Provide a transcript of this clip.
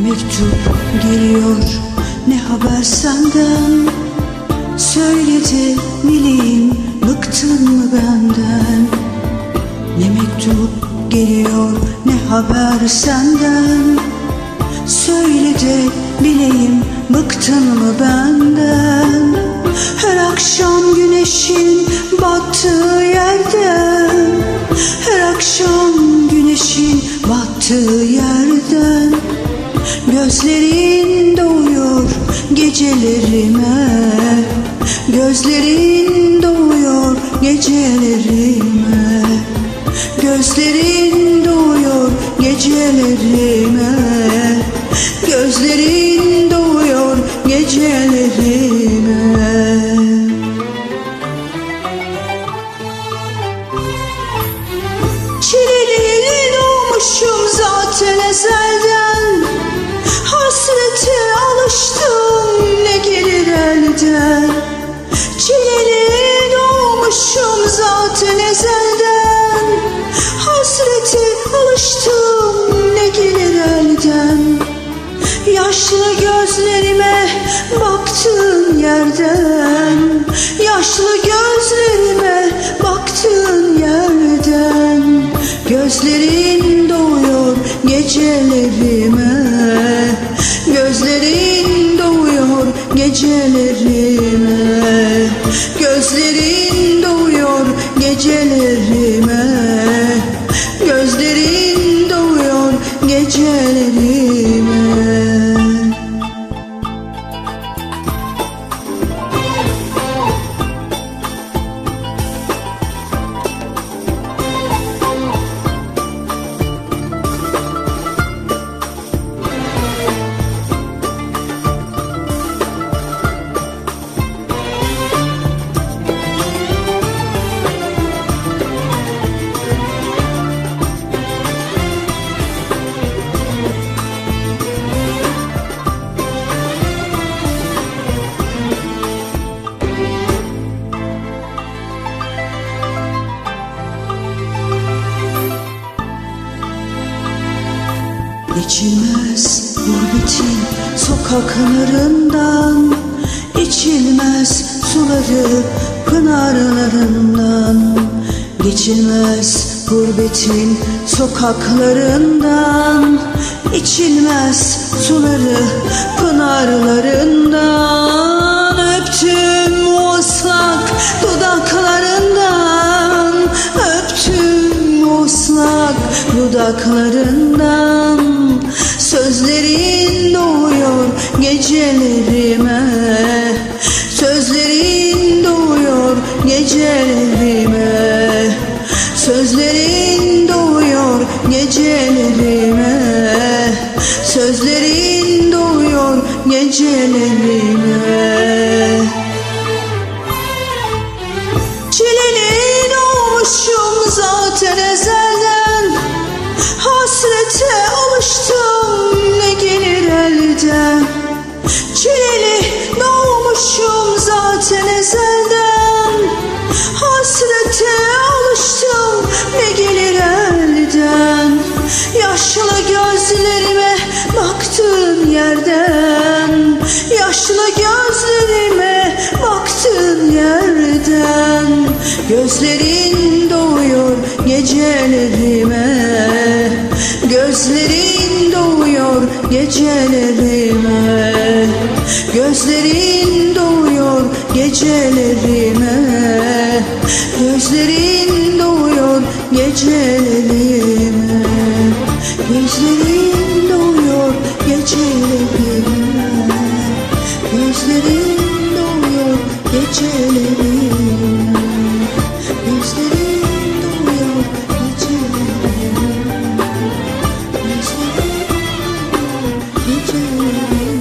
mektup geliyor, ne haber senden? Söyle de bileyim, bıktın mı benden? Ne mektup geliyor, ne haber senden? Söyle de bileyim, bıktın mı benden? Her akşam güneşin battığı yerden, her akşam güneşin battığı yerden gözlerin doğuyor gecelerime, gözlerin doğuyor gecelerime, gözlerin doğuyor gecelerime, gözlerin doğuyor gecelerime. Çileli doğmuşum zaten ezelden, hasrete alıştım ne gelir elden. Çileli doğmuşum zaten ezelden, hasrete alıştım ne gelir elden. Yaşlı gözlerime baktığın yerden, yaşlı gözlerime baktığın yerden gözlerin doğuyor gecelerime, gözlerin doğuyor gecelerime, gözlerin doğuyor gecelerime, gözlerin doğuyor gecelerime. Geçilmez gurbetin sokaklarından, içilmez suları pınarlarından. Geçilmez gurbetin sokaklarından, içilmez suları pınarlarından. Öptüm o ıslak dudaklarından, öptüm o ıslak dudaklarından. Sözlerin doğuyor gecelerime, sözlerin doğuyor gecelerime, sözlerin doğuyor gecelerime, sözlerin doğuyor gecelerime. Çileli doğmuşum zaten ezelden, hasrete alıştım ne gelir elden. Çileli doğmuşum zaten ezelden, hasrete alıştım ne gelir elden. Yaşlı gözlerime baktığın yerden, yaşlı gözlerime baktığın yerden gözlerin doğuyor gecelerime, gözlerin doğuyor gecelerime, gözlerin doğuyor gecelerime, gözlerin doğuyor gecelerime, gözlerin doğuyor gecelerime, gözlerin doğuyor gecelerime, gözlerin doğuyor gecelerime, gözlerin doğuyor gecelerime.